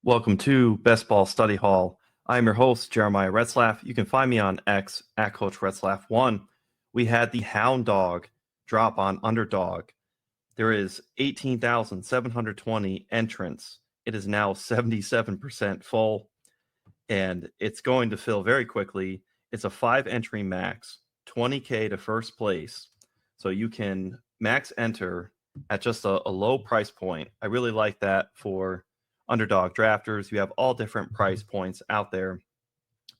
Welcome to Best Ball Study Hall. I'm your host, Jeremiah Retzlaff. You can find me on X at Coach Retzlaff1. We had the Hound Dog drop on Underdog. There is 18,720 entrants. It is now 77% full, and it's going to fill very quickly. It's a 5-entry max, 20K to first place. So you can max enter at just a low price point. I really like that for Underdog drafters. You have all different price points out there,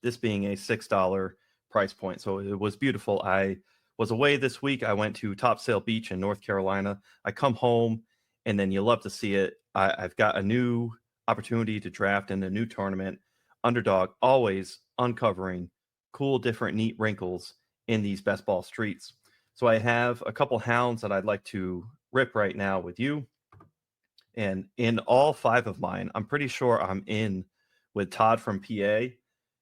this being a $6 price point. So it was beautiful. I was away this week. I went to Topsail Beach in North Carolina. I come home, and then you love to see it. I've got a new opportunity to draft in a new tournament. Underdog always uncovering cool, different, neat wrinkles in these best ball streets. So I have a couple hounds that I'd like to rip right now with you. And in all 5 of mine, I'm pretty sure I'm in with Todd from PA.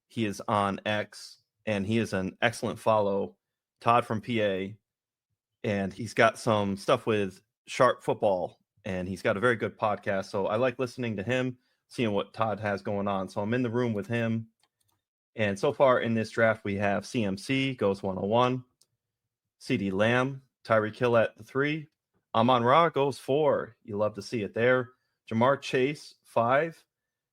He is on X, and he is an excellent follow. Todd from PA, and he's got some stuff with Sharp Football, and he's got a very good podcast. So I like listening to him, seeing what Todd has going on. So I'm in the room with him. And so far in this draft, we have CMC goes 101, CD Lamb, Tyreek Hill at the 3, Amon-Ra goes 4. You love to see it there. Jamar Chase 5,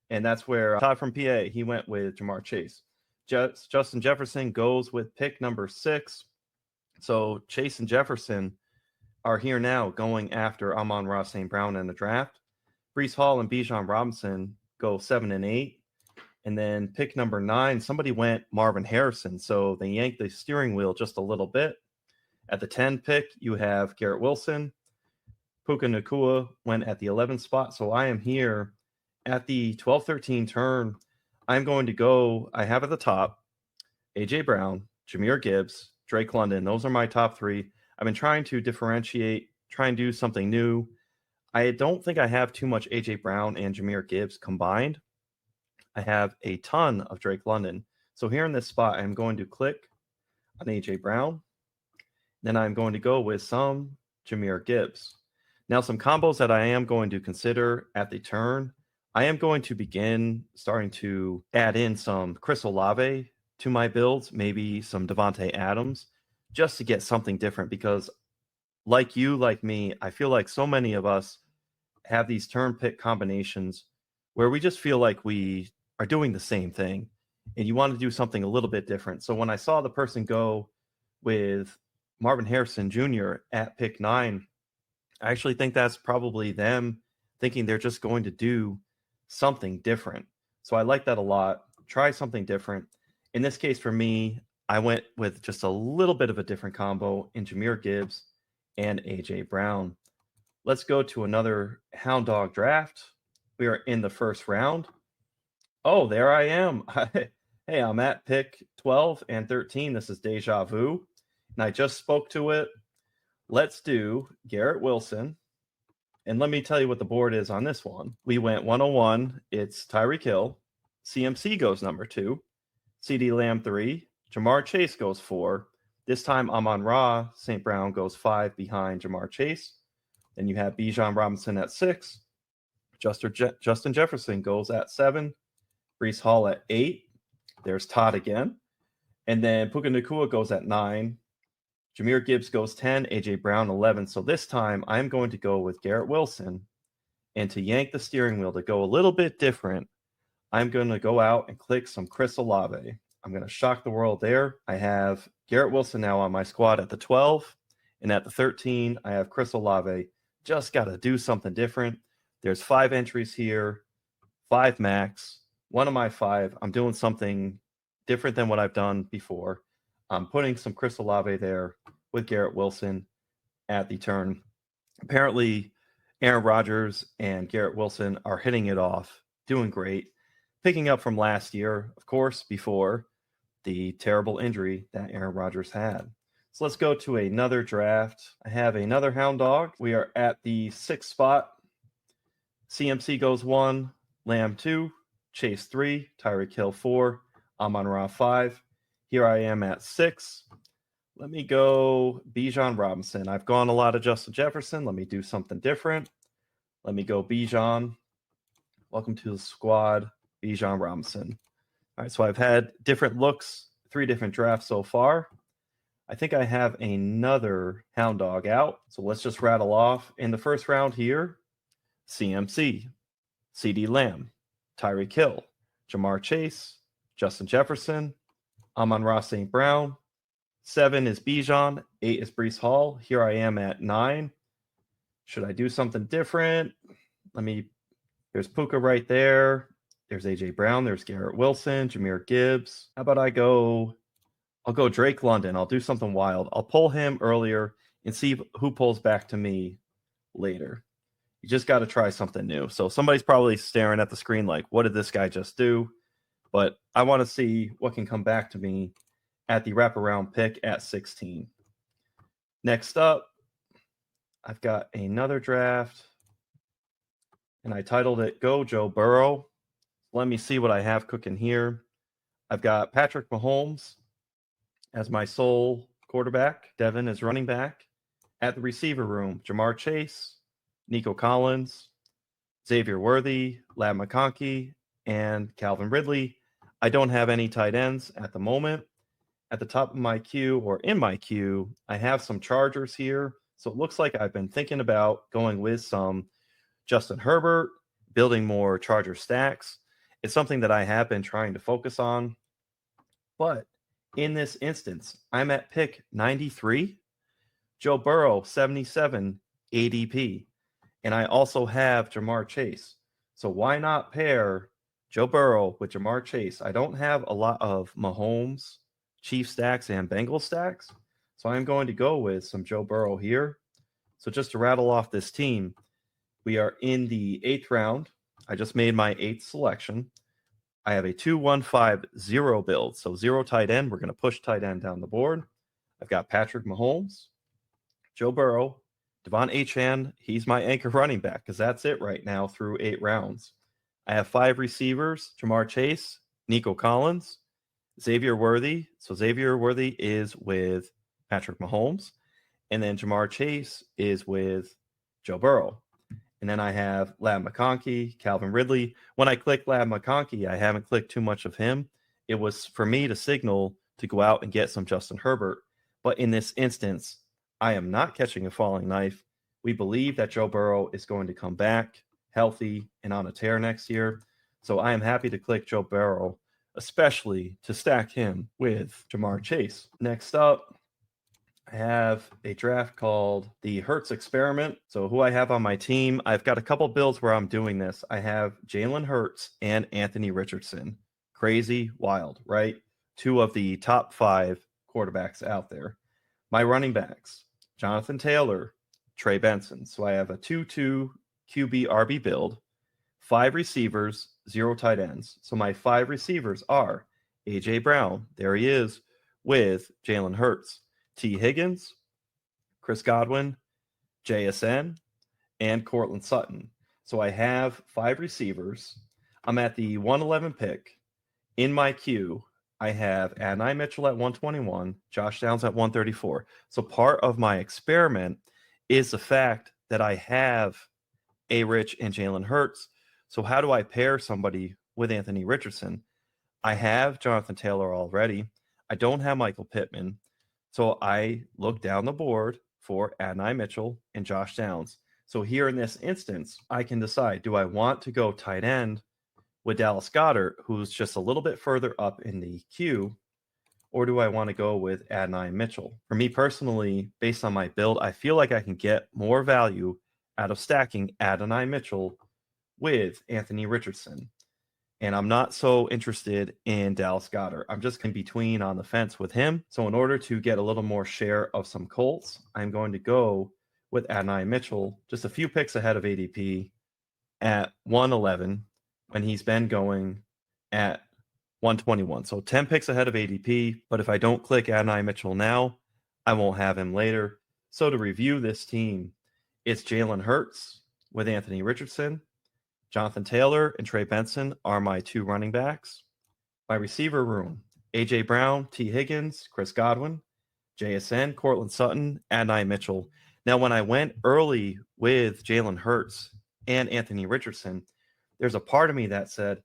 and that's where Todd from PA, he went with Jamar Chase. Justin Jefferson goes with pick number 6. So Chase and Jefferson are here now going after Amon-Ra St. Brown in the draft. Breece Hall and Bijan Robinson go 7 and 8. And then pick number 9, somebody went Marvin Harrison. So they yanked the steering wheel just a little bit. At the 10 pick, you have Garrett Wilson. Puka Nacua went at the 11th spot. So I am here at the 12-13 turn. I'm going to go, I have at the top, A.J. Brown, Jahmyr Gibbs, Drake London. Those are my top 3. I've been trying to differentiate, try and do something new. I don't think I have too much A.J. Brown and Jahmyr Gibbs combined. I have a ton of Drake London. So here in this spot, I'm going to click on A.J. Brown. Then I'm going to go with some Jahmyr Gibbs. Now, some combos that I am going to consider at the turn, I am going to begin starting to add in some Chris Olave to my builds, maybe some Devontae Adams, just to get something different. Because like you, like me, I feel like so many of us have these turn pick combinations where we just feel like we are doing the same thing, and you want to do something a little bit different. So when I saw the person go with Marvin Harrison Jr. at pick 9, I actually think that's probably them thinking they're just going to do something different. So I like that a lot. Try something different. In this case, for me, I went with just a little bit of a different combo in Jahmyr Gibbs and A.J. Brown. Let's go to another Hound Dog draft. We are in the first round. Oh, there I am. Hey, I'm at pick 12 and 13. This is Deja Vu, and I just spoke to it. Let's do Garrett Wilson. And let me tell you what the board is on this one. We went 101. It's Tyreek Hill. CMC goes number 2. CD Lamb 3. Jamar Chase goes 4. This time Amon-Ra St. Brown goes 5 behind Jamar Chase. Then you have Bijan Robinson at 6. Justin Jefferson goes at 7. Breece Hall at 8. There's Todd again. And then Puka Nacua goes at 9. Jahmyr Gibbs goes 10, A.J. Brown 11. So this time I'm going to go with Garrett Wilson. And to yank the steering wheel to go a little bit different, I'm going to go out and click some Chris Olave. I'm going to shock the world there. I have Garrett Wilson now on my squad at the 12. And at the 13, I have Chris Olave. Just got to do something different. There's 5 entries here, 5 max. One of my 5, I'm doing something different than what I've done before. I'm putting some Chris Olave there with Garrett Wilson at the turn. Apparently, Aaron Rodgers and Garrett Wilson are hitting it off, doing great, picking up from last year, of course, before the terrible injury that Aaron Rodgers had. So let's go to another draft. I have another Hound Dog. We are at the 6th spot. CMC goes 1, Lamb 2, Chase 3, Tyreek Hill 4, Amon-Ra 5. Here I am at 6. Let me go Bijan Robinson. I've gone a lot of Justin Jefferson. Let me do something different. Let me go Bijan. Welcome to the squad, Bijan Robinson. All right, so I've had different looks, 3 different drafts so far. I think I have another Hound Dog out. So let's just rattle off. In the first round here, CMC, CD Lamb, Tyreek Hill, Jamar Chase, Justin Jefferson, Amon-Ra St. Brown. 7 is Bijan. 8 is Breece Hall. Here I am at 9. Should I do something different? There's Puka right there. There's AJ Brown. There's Garrett Wilson, Jahmyr Gibbs. How about I'll go Drake London. I'll do something wild. I'll pull him earlier and see who pulls back to me later. You just got to try something new. So somebody's probably staring at the screen like, what did this guy just do? But I want to see what can come back to me at the wraparound pick at 16. Next up, I've got another draft, and I titled it Go Joe Burrow. Let me see what I have cooking here. I've got Patrick Mahomes as my sole quarterback. Devin is running back. At the receiver room, Jamar Chase, Nico Collins, Xavier Worthy, Lab McConkey, and Calvin Ridley. I don't have any tight ends at the moment. At the top of my queue, or in my queue, I have some Chargers here. So it looks like I've been thinking about going with some Justin Herbert, building more Charger stacks. It's something that I have been trying to focus on. But in this instance, I'm at pick 93, Joe Burrow, 77 ADP. And I also have Jamar Chase. So why not pair Joe Burrow with Jamar Chase? I don't have a lot of Mahomes, Chief stacks, and Bengals stacks. So I'm going to go with some Joe Burrow here. So just to rattle off this team, we are in the 8th round. I just made my 8th selection. I have a 2-1-5-0 build. So 0 tight end. We're going to push tight end down the board. I've got Patrick Mahomes, Joe Burrow, Devon Achane. He's my anchor running back because that's it right now through 8 rounds. I have 5 receivers, Jamar Chase, Nico Collins, Xavier Worthy. So Xavier Worthy is with Patrick Mahomes. And then Jamar Chase is with Joe Burrow. And then I have Lab McConkey, Calvin Ridley. When I click Lab McConkey, I haven't clicked too much of him. It was for me to signal to go out and get some Justin Herbert. But in this instance, I am not catching a falling knife. We believe that Joe Burrow is going to come back healthy and on a tear next year. So I am happy to click Joe Burrow, especially to stack him with Jamar Chase. Next up, I have a draft called the Hurts Experiment. So who I have on my team, I've got a couple builds where I'm doing this. I have Jalen Hurts and Anthony Richardson. Crazy, wild, right? 2 of the top 5 quarterbacks out there. My running backs, Jonathan Taylor, Trey Benson. So I have a 2-2 QB RB build, 5 receivers, 0 tight ends. So my 5 receivers are AJ Brown. There he is with Jalen Hurts. T. Higgins, Chris Godwin, JSN, and Cortland Sutton. So I have 5 receivers. I'm at the 111 pick. In my queue, I have Adonai Mitchell at 121, Josh Downs at 134. So part of my experiment is the fact that I have A-Rich and Jalen Hurts. So how do I pair somebody with Anthony Richardson? I have Jonathan Taylor already. I don't have Michael Pittman. So I look down the board for Adonai Mitchell and Josh Downs. So here in this instance, I can decide, do I want to go tight end with Dallas Goedert, who's just a little bit further up in the queue, or do I want to go with Adonai Mitchell? For me personally, based on my build, I feel like I can get more value out of stacking Adonai Mitchell with Anthony Richardson. And I'm not so interested in Dallas Goedert. I'm just in between on the fence with him. So in order to get a little more share of some Colts, I'm going to go with Adonai Mitchell, just a few picks ahead of ADP at 111 when he's been going at 121. So 10 picks ahead of ADP. But if I don't click Adonai Mitchell now, I won't have him later. So to review this team, it's Jalen Hurts with Anthony Richardson. Jonathan Taylor and Trey Benson are my 2 running backs. My receiver room, A.J. Brown, T. Higgins, Chris Godwin, JSN, Cortland Sutton, Adonai Mitchell. Now, when I went early with Jalen Hurts and Anthony Richardson, there's a part of me that said,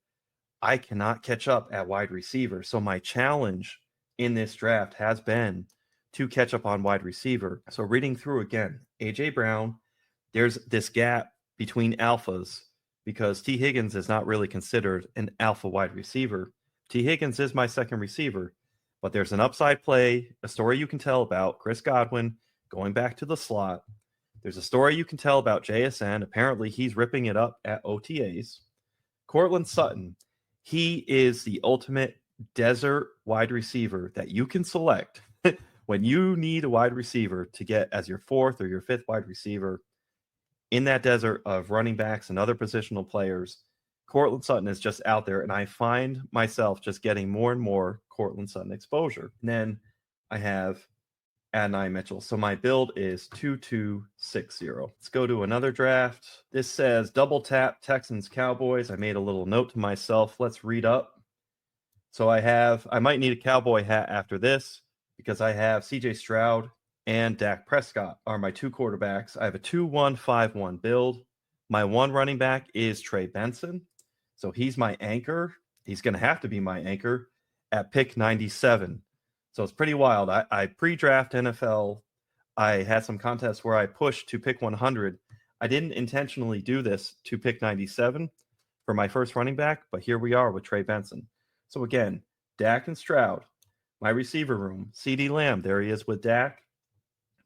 I cannot catch up at wide receiver. So my challenge in this draft has been to catch up on wide receiver. So reading through again, A.J. Brown, there's this gap between alphas because T. Higgins is not really considered an alpha wide receiver. T. Higgins is my second receiver, but there's an upside play, a story you can tell about Chris Godwin going back to the slot. There's a story you can tell about JSN. Apparently, he's ripping it up at OTAs. Courtland Sutton, he is the ultimate desert wide receiver that you can select when you need a wide receiver to get as your fourth or your fifth wide receiver in that desert of running backs and other positional players. Courtland Sutton is just out there, and I find myself just getting more and more Courtland Sutton exposure. And then I have Adonai Mitchell. So my build is 2260. Let's go to another draft. This says double tap Texans Cowboys. I made a little note to myself. Let's read up. So I might need a cowboy hat after this because I have CJ Stroud and Dak Prescott are my two quarterbacks. I have a 2-1-5-1 build. My one running back is Trey Benson. So he's my anchor. He's going to have to be my anchor at pick 97. So it's pretty wild. I pre-draft NFL. I had some contests where I pushed to pick 100. I didn't intentionally do this to pick 97 for my first running back, but here we are with Trey Benson. So again, Dak and Stroud, my receiver room. CeeDee Lamb, there he is with Dak.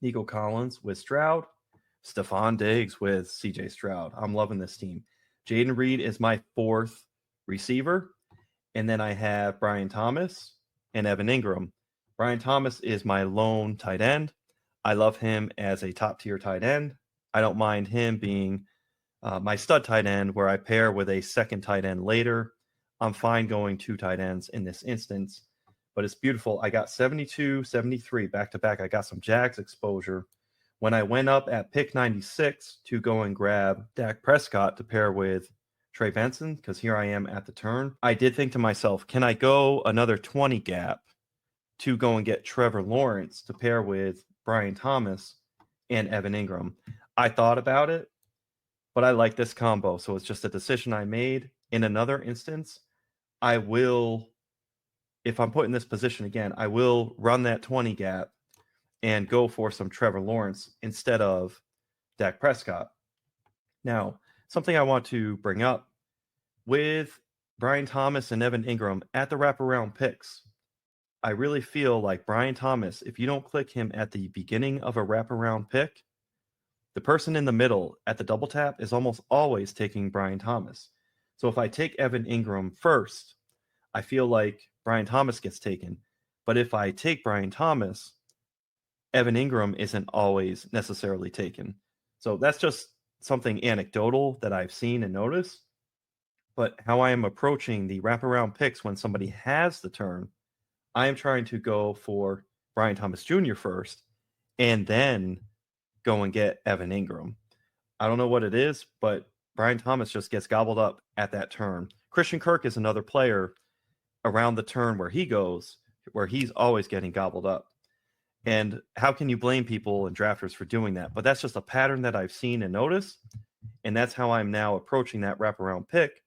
Nico Collins with Stroud. Stephon Diggs with CJ Stroud. I'm loving this team. Jaden Reed is my fourth receiver. And then I have Brian Thomas and Evan Ingram. Brian Thomas is my lone tight end. I love him as a top-tier tight end. I don't mind him being my stud tight end where I pair with a second tight end later. I'm fine going two tight ends in this instance, but it's beautiful. I got 72, 73 back-to-back. I got some Jags exposure. When I went up at pick 96 to go and grab Dak Prescott to pair with Trey Benson, because here I am at the turn, I did think to myself, can I go another 20 gap to go and get Trevor Lawrence to pair with Brian Thomas and Evan Ingram? I thought about it, but I like this combo. So it's just a decision I made. In another instance, I will, if I'm put in this position again, I will run that 20 gap and go for some Trevor Lawrence instead of Dak Prescott. Now, something I want to bring up with Brian Thomas and Evan Ingram at the wraparound picks, I really feel like Brian Thomas, if you don't click him at the beginning of a wraparound pick, the person in the middle at the double tap is almost always taking Brian Thomas. So if I take Evan Ingram first, I feel like Brian Thomas gets taken. But if I take Brian Thomas, Evan Ingram isn't always necessarily taken. So that's just something anecdotal that I've seen and noticed. But how I am approaching the wraparound picks when somebody has the turn, I am trying to go for Brian Thomas Jr. first and then go and get Evan Ingram. I don't know what it is, but Brian Thomas just gets gobbled up at that turn. Christian Kirk is another player around the turn where he goes, where he's always getting gobbled up. And how can you blame people and drafters for doing that? But that's just a pattern that I've seen and noticed. And that's how I'm now approaching that wraparound pick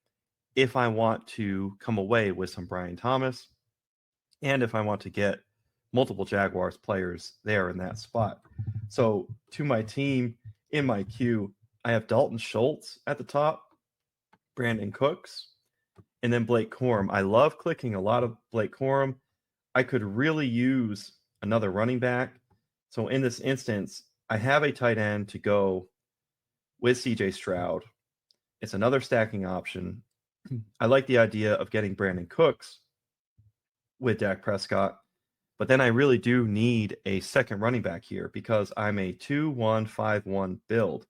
if I want to come away with some Brian Thomas and if I want to get multiple Jaguars players there in that spot. So to my team in my queue, I have Dalton Schultz at the top, Brandon Cooks, and then Blake Corum. I love clicking a lot of Blake Corum. I could really use another running back. So in this instance, I have a tight end to go with CJ Stroud. It's another stacking option. I like the idea of getting Brandon Cooks with Dak Prescott, but then I really do need a second running back here because I'm a 2-1-5-1 build.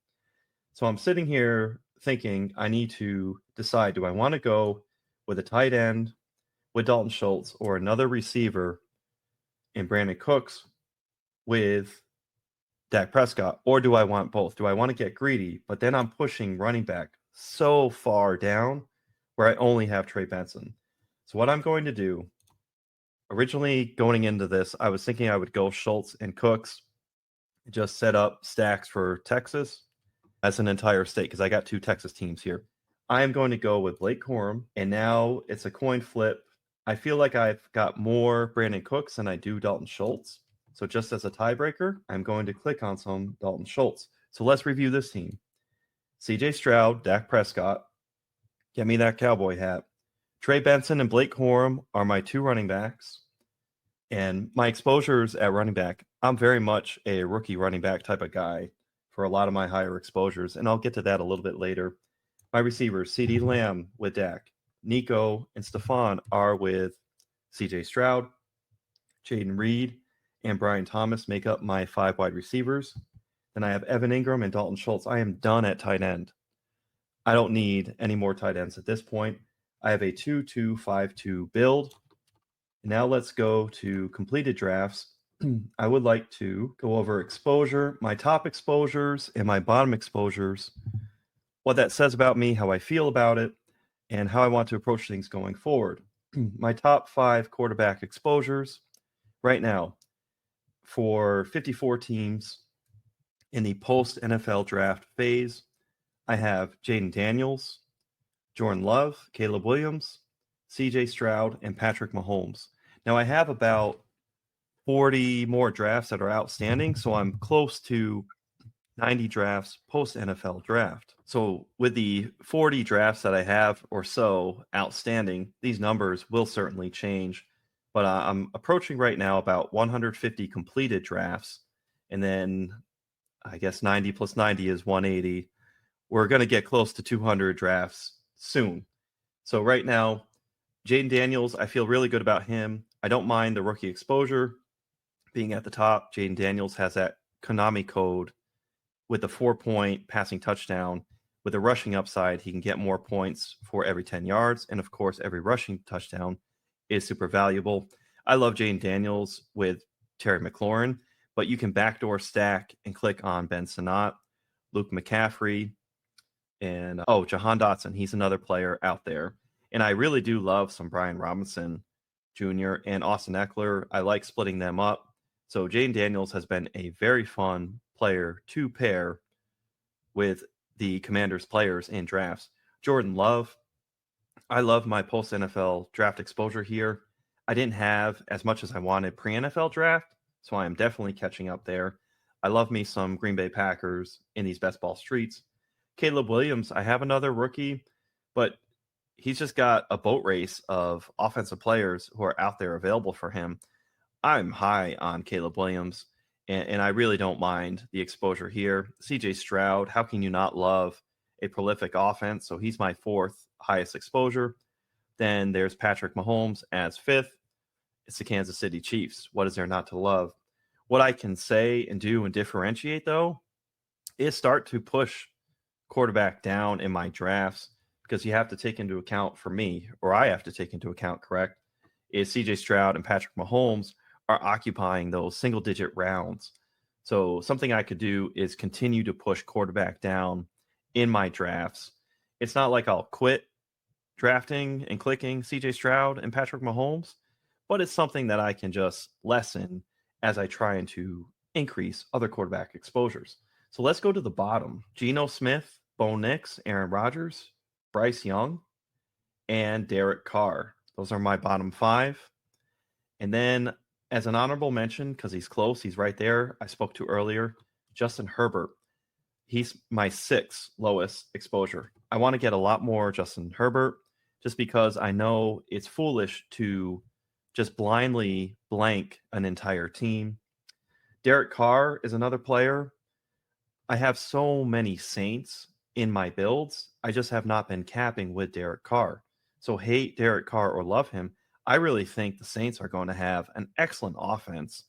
So I'm sitting here thinking I need to decide, do I want to go with a tight end with Dalton Schultz or another receiver in Brandon Cooks with Dak Prescott, or do I want both? Do I want to get greedy? But then I'm pushing running back so far down where I only have Trey Benson. So what I'm going to do, originally going into this, I was thinking I would go Schultz and Cooks, just set up stacks for Texas as an entire state because I got two Texas teams here. I am going to go with Blake Corum, and now it's a coin flip. I feel like I've got more Brandon Cooks than I do Dalton Schultz. So just as a tiebreaker, I'm going to click on some Dalton Schultz. So let's review this team. CJ Stroud, Dak Prescott, get me that cowboy hat. Trey Benson and Blake Corum are my two running backs. And my exposures at running back, I'm very much a rookie running back type of guy for a lot of my higher exposures. And I'll get to that a little bit later. My receivers, CeeDee Lamb with Dak. Nico and Stephon are with CJ Stroud. Jaden Reed and Brian Thomas make up my 5 wide receivers. Then I have Evan Ingram and Dalton Schultz. I am done at tight end. I don't need any more tight ends at this point. I have a 2-2-5-2 build. Now let's go to completed drafts. I would like to go over exposure, my top exposures and my bottom exposures, what that says about me, how I feel about it, and how I want to approach things going forward. My top 5 quarterback exposures right now for 54 teams in the post-NFL draft phase. I have Jaden Daniels, Jordan Love, Caleb Williams, CJ Stroud, and Patrick Mahomes. Now, I have about 40 more drafts that are outstanding, so I'm close to 90 drafts post-NFL draft. So with the 40 drafts that I have or so outstanding, these numbers will certainly change. But I'm approaching right now about 150 completed drafts, and then I guess 90 plus 90 is 180. We're going to get close to 200 drafts soon. So right now, Jaden Daniels, I feel really good about him. I don't mind the rookie exposure being at the top. Jaden Daniels has that Konami code with the 4-point passing touchdown. With a rushing upside, he can get more points for every 10 yards. And of course, every rushing touchdown is super valuable. I love Jaden Daniels with Terry McLaurin, but you can backdoor stack and click on Ben Sinnott, Luke McCaffrey, and Jahan Dotson. He's another player out there. And I really do love some Brian Robinson Jr. and Austin Eckler. I like splitting them up. So Jaden Daniels has been a very fun player to pair with the Commanders players in drafts. Jordan Love, I love my post-NFL draft exposure here. I didn't have as much as I wanted pre-NFL draft, so I am definitely catching up there. I love me some Green Bay Packers in these best ball streets. Caleb Williams, I have another rookie, but he's just got a boat race of offensive players who are out there available for him. I'm high on Caleb Williams, and I really don't mind the exposure here. CJ Stroud, how can you not love a prolific offense? So he's my 4th highest exposure. Then there's Patrick Mahomes as 5th. It's the Kansas City Chiefs. What is there not to love? What I can say and do and differentiate, though, is start to push quarterback down in my drafts, because you have to take into account, for me, or I have to take into account, correct, is CJ Stroud and Patrick Mahomes are occupying those single-digit rounds. So something I could do is continue to push quarterback down in my drafts. It's not like I'll quit drafting and clicking CJ Stroud and Patrick Mahomes, but it's something that I can just lessen as I try to increase other quarterback exposures. So let's go to the bottom. Geno Smith, Bo Nix, Aaron Rodgers, Bryce Young, and Derek Carr. Those are my bottom 5. And then as an honorable mention, because he's close, he's right there, I spoke to earlier, Justin Herbert. He's my 6th lowest exposure. I want to get a lot more Justin Herbert just because I know it's foolish to just blindly blank an entire team. Derek Carr is another player. I have so many Saints in my builds. I just have not been capping with Derek Carr. So hate Derek Carr or love him, I really think the Saints are going to have an excellent offense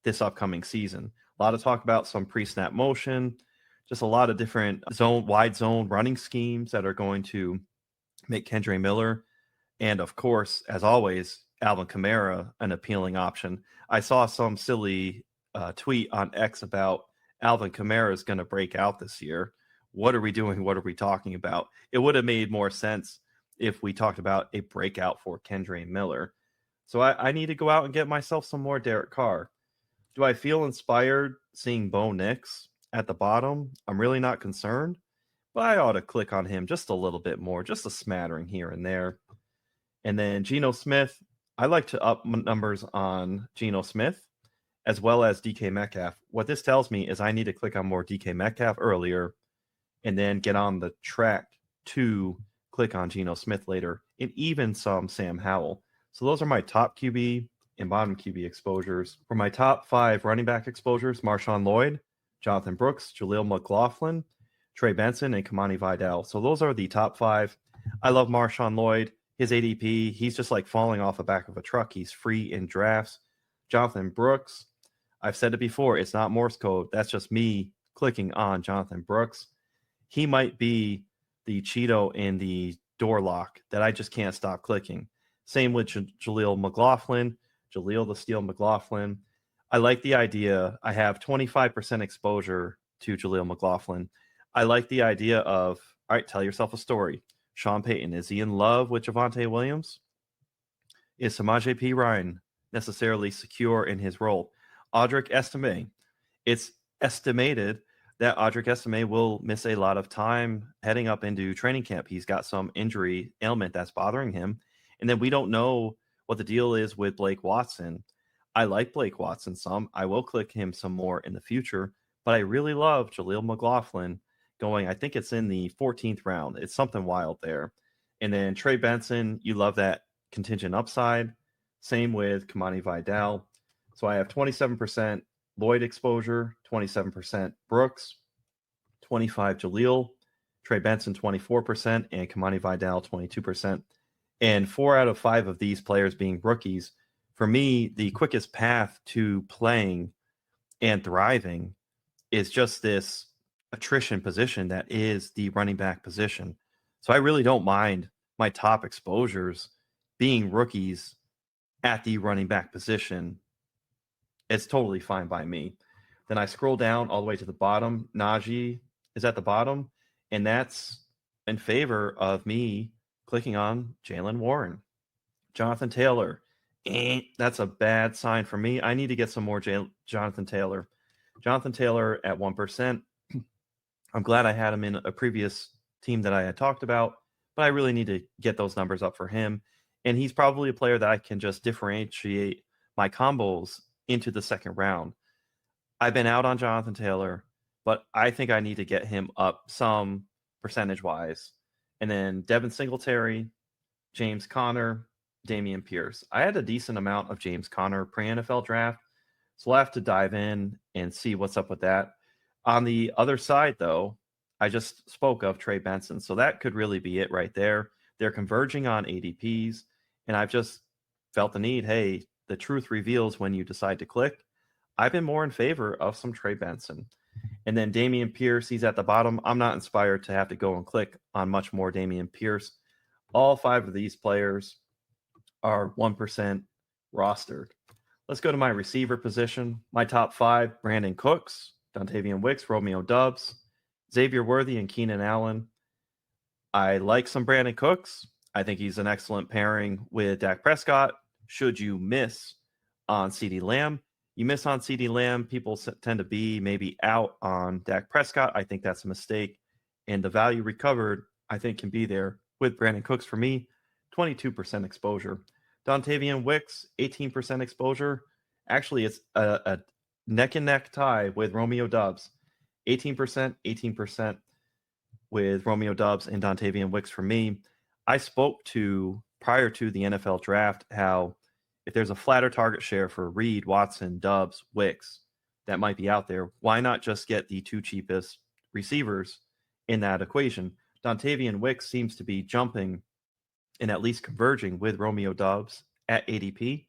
this upcoming season. A lot of talk about some pre-snap motion, just a lot of different wide zone running schemes that are going to make Kendre Miller, and of course, as always, Alvin Kamara an appealing option. I saw some silly tweet on X about Alvin Kamara is going to break out this year. What are we doing? What are we talking about? It would have made more sense if we talked about a breakout for Kendre Miller. So I need to go out and get myself some more Derek Carr. Do I feel inspired seeing Bo Nix at the bottom? I'm really not concerned, but I ought to click on him just a little bit more, just a smattering here and there. And then Geno Smith, I like to up numbers on Geno Smith as well as DK Metcalf. What this tells me is I need to click on more DK Metcalf earlier and then get on the track to click on Geno Smith later, and even some Sam Howell. So those are my top QB and bottom QB exposures. For my top 5 running back exposures, Marshawn Lloyd, Jonathan Brooks, Jaleel McLaughlin, Trey Benson, and Kamani Vidal. So those are the top 5. I love Marshawn Lloyd. His ADP, he's just like falling off the back of a truck. He's free in drafts. Jonathan Brooks, I've said it before, it's not Morse code. That's just me clicking on Jonathan Brooks. He might be the Cheeto in the door lock that I just can't stop clicking. Same with Jaleel McLaughlin, Jaleel the Steel McLaughlin. I like the idea. I have 25% exposure to Jaleel McLaughlin. I like the idea of, all right, tell yourself a story. Sean Payton, is he in love with Javonte Williams? Is Samaje P. Ryan necessarily secure in his role? Audric Estime, it's estimated that Audric Estime will miss a lot of time heading up into training camp. He's got some injury ailment that's bothering him. And then we don't know what the deal is with Blake Watson. I like Blake Watson some. I will click him some more in the future, but I really love Jaleel McLaughlin going, I think it's in the 14th round. It's something wild there. And then Trey Benson, you love that contingent upside. Same with Kamani Vidal. So I have 27% Lloyd exposure, 27% Brooks, 25 Jaleel, Trey Benson 24%, and Kamani Vidal 22%. And 4 out of 5 of these players being rookies, for me, the quickest path to playing and thriving is just this attrition position that is the running back position. So I really don't mind my top exposures being rookies at the running back position. It's totally fine by me. Then I scroll down all the way to the bottom. Najee is at the bottom, and that's in favor of me clicking on Jalen Warren. Jonathan Taylor, that's a bad sign for me. I need to get some more Jonathan Taylor. Jonathan Taylor at 1%. I'm glad I had him in a previous team that I had talked about, but I really need to get those numbers up for him. And he's probably a player that I can just differentiate my combos into the second round. I've been out on Jonathan Taylor, but I think I need to get him up some percentage-wise. And then Devin Singletary, James Conner, Dameon Pierce. I had a decent amount of James Conner pre-NFL draft, so we'll have to dive in and see what's up with that. On the other side, though, I just spoke of Trey Benson, so that could really be it right there. They're converging on ADPs, and I've just felt the need, hey, the truth reveals when you decide to click. I've been more in favor of some Trey Benson. And then Dameon Pierce, he's at the bottom. I'm not inspired to have to go and click on much more Dameon Pierce. All 5 of these players are 1% rostered. Let's go to my receiver position. My top 5, Brandon Cooks, Dontavian Wicks, Romeo Doubs, Xavier Worthy, and Keenan Allen. I like some Brandon Cooks. I think he's an excellent pairing with Dak Prescott. Should you miss on CeeDee Lamb, you miss on CeeDee Lamb, people tend to be maybe out on Dak Prescott. I think that's a mistake. And the value recovered, I think, can be there with Brandon Cooks for me, 22% exposure. Dontavian Wicks, 18% exposure. Actually, it's a neck and neck tie with Romeo Doubs. 18% with Romeo Doubs and Dontavian Wicks for me. I spoke to, prior to the NFL draft, how if there's a flatter target share for Reed, Watson, Doubs, Wicks that might be out there, why not just get the 2 cheapest receivers in that equation? Dontavian Wicks seems to be jumping and at least converging with Romeo Doubs at ADP.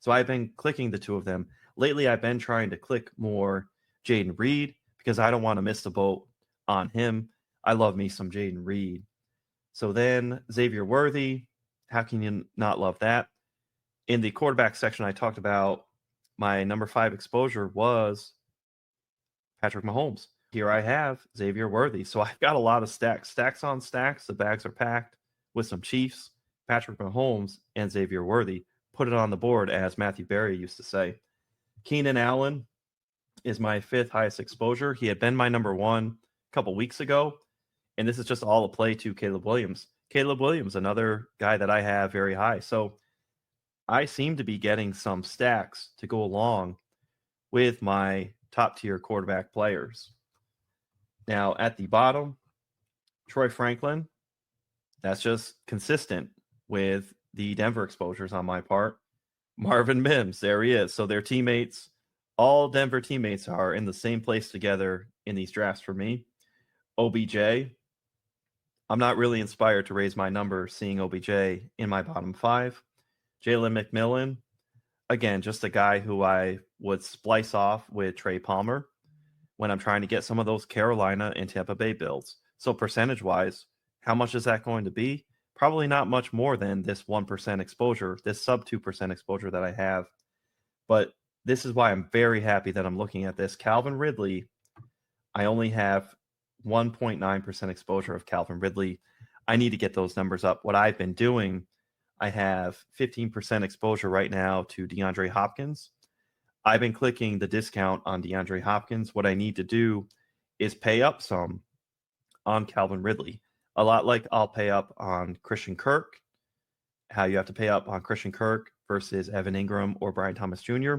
So I've been clicking the 2 of them. Lately, I've been trying to click more Jaden Reed because I don't want to miss the boat on him. I love me some Jaden Reed. So then Xavier Worthy, how can you not love that? In the quarterback section, I talked about my number 5 exposure was Patrick Mahomes. Here I have Xavier Worthy. So I've got a lot of stacks on stacks. The bags are packed with some Chiefs, Patrick Mahomes, and Xavier Worthy. Put it on the board, as Matthew Berry used to say. Keenan Allen is my 5th highest exposure. He had been my number 1 a couple weeks ago, And this is just all a play to Caleb Williams. Caleb Williams, another guy that I have very high. So I seem to be getting some stacks to go along with my top tier quarterback players. Now, at the bottom, Troy Franklin, that's just consistent with the Denver exposures on my part. Marvin Mims, there he is. So their teammates, all Denver teammates are in the same place together in these drafts for me. OBJ, I'm not really inspired to raise my number seeing OBJ in my bottom 5. Jalen McMillan, again, just a guy who I would splice off with Trey Palmer when I'm trying to get some of those Carolina and Tampa Bay builds. So percentage-wise, how much is that going to be? Probably not much more than this 1% exposure, this sub 2% exposure that I have. But this is why I'm very happy that I'm looking at this. Calvin Ridley, I only have 1.9% exposure of Calvin Ridley. I need to get those numbers up. What I've been doing, I have 15% exposure right now to DeAndre Hopkins. I've been clicking the discount on DeAndre Hopkins. What I need to do is pay up some on Calvin Ridley. A lot like I'll pay up on Christian Kirk, how you have to pay up on Christian Kirk versus Evan Ingram or Brian Thomas Jr.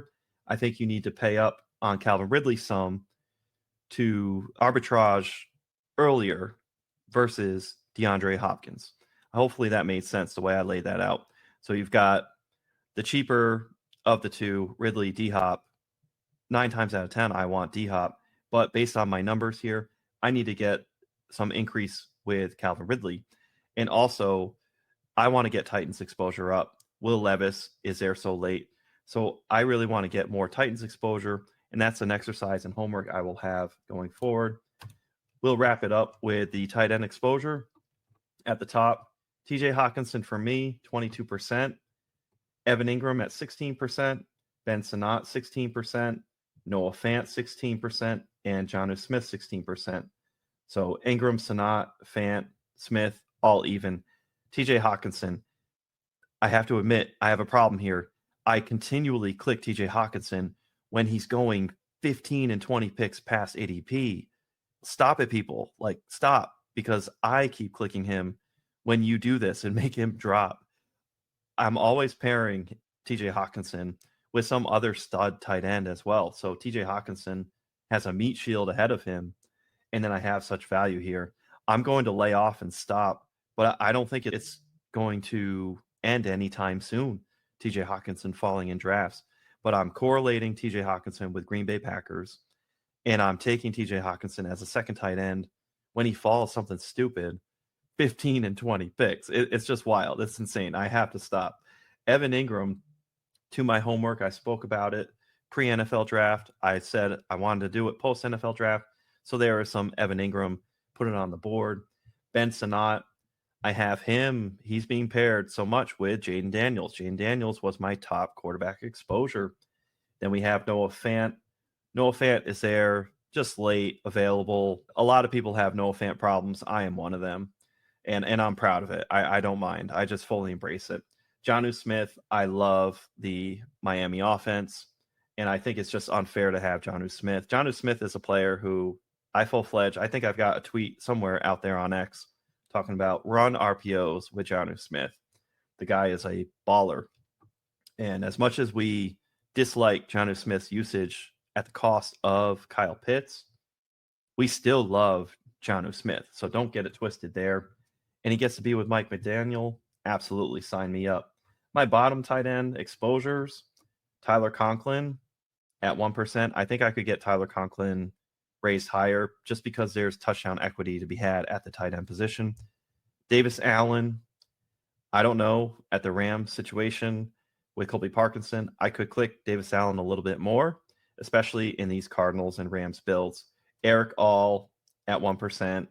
I think you need to pay up on Calvin Ridley some to arbitrage earlier versus DeAndre Hopkins. Hopefully that made sense the way I laid that out. So you've got the cheaper of the two, Ridley, D-Hop. 9 times out of 10, I want D-Hop. But based on my numbers here, I need to get some increase with Calvin Ridley. And also, I want to get Titans exposure up. Will Levis is there so late. So I really want to get more Titans exposure. And that's an exercise and homework I will have going forward. We'll wrap it up with the tight end exposure. At the top, TJ Hawkinson for me, 22%. Evan Ingram at 16%. Ben Sinnott, 16%. Noah Fant, 16%. And Jonnu Smith, 16%. So Ingram, Sinnott, Fant, Smith, all even. TJ Hawkinson, I have to admit, I have a problem here. I continually click TJ Hawkinson when he's going 15 and 20 picks past ADP. Stop it, people. Like, stop, because I keep clicking him when you do this and make him drop. I'm always pairing TJ Hawkinson with some other stud tight end as well. So TJ Hawkinson has a meat shield ahead of him, and then I have such value here. I'm going to lay off and stop, but I don't think it's going to end anytime soon, TJ Hawkinson falling in drafts. But I'm correlating TJ Hawkinson with Green Bay Packers, and I'm taking TJ Hawkinson as a second tight end when he falls something stupid, 15 and 20 picks. It's just wild. It's insane. I have to stop. Evan Ingram, to my homework, I spoke about it pre-NFL draft. I said I wanted to do it post-NFL draft. So there is some Evan Ingram, put it on the board. Ben Sinnott, I have him. He's being paired so much with Jaden Daniels. Jaden Daniels was my top quarterback exposure. Then we have Noah Fant. Noah Fant is there, just late, available. A lot of people have Noah Fant problems. I am one of them. And I'm proud of it. I don't mind. I just fully embrace it. Jonnu Smith, I love the Miami offense. And I think it's just unfair to have Jonnu Smith. Jonnu Smith is a player who I full-fledged. I think I've got a tweet somewhere out there on X talking about run RPOs with Jonnu Smith. The guy is a baller. And as much as we dislike Jonnu Smith's usage at the cost of Kyle Pitts, we still love Jonnu Smith. So don't get it twisted there. And he gets to be with Mike McDaniel. Absolutely sign me up. My bottom tight end exposures, Tyler Conklin at 1%. I think I could get Tyler Conklin raised higher just because there's touchdown equity to be had at the tight end position. Davis Allen, I don't know, at the Rams situation with Colby Parkinson, I could click Davis Allen a little bit more, especially in these Cardinals and Rams builds. Eric All at 1%.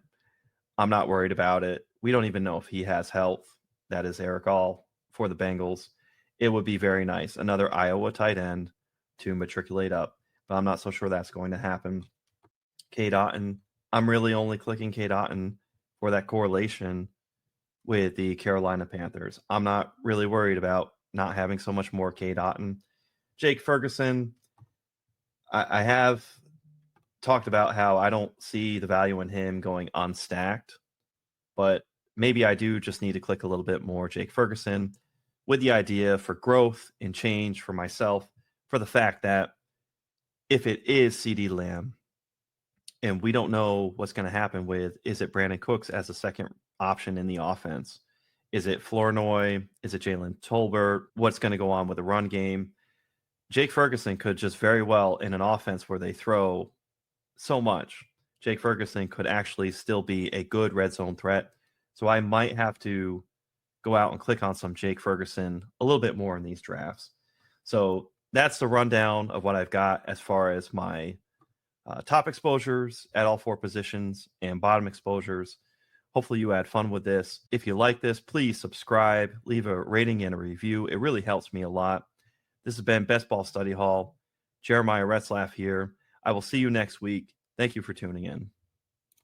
I'm not worried about it. We don't even know if he has health. That is Eric All for the Bengals. It would be very nice. Another Iowa tight end to matriculate up, but I'm not so sure that's going to happen. Cade Otton, I'm really only clicking Cade Otton for that correlation with the Carolina Panthers. I'm not really worried about not having so much more Cade Otton. Jake Ferguson, I have talked about how I don't see the value in him going unstacked. but maybe I do just need to click a little bit more Jake Ferguson with the idea for growth and change for myself, for the fact that if it is CD Lamb and we don't know what's going to happen with, is it Brandon Cooks as a second option in the offense? Is it Flournoy? Is it Jalen Tolbert? What's going to go on with the run game? Jake Ferguson could just very well, in an offense where they throw so much, Jake Ferguson could actually still be a good red zone threat. So I might have to go out and click on some Jake Ferguson a little bit more in these drafts. So that's the rundown of what I've got as far as my top exposures at all 4 positions and bottom exposures. Hopefully you had fun with this. If you like this, please subscribe, leave a rating and a review. It really helps me a lot. This has been Best Ball Study Hall. Jeremiah Retzlaff here. I will see you next week. Thank you for tuning in.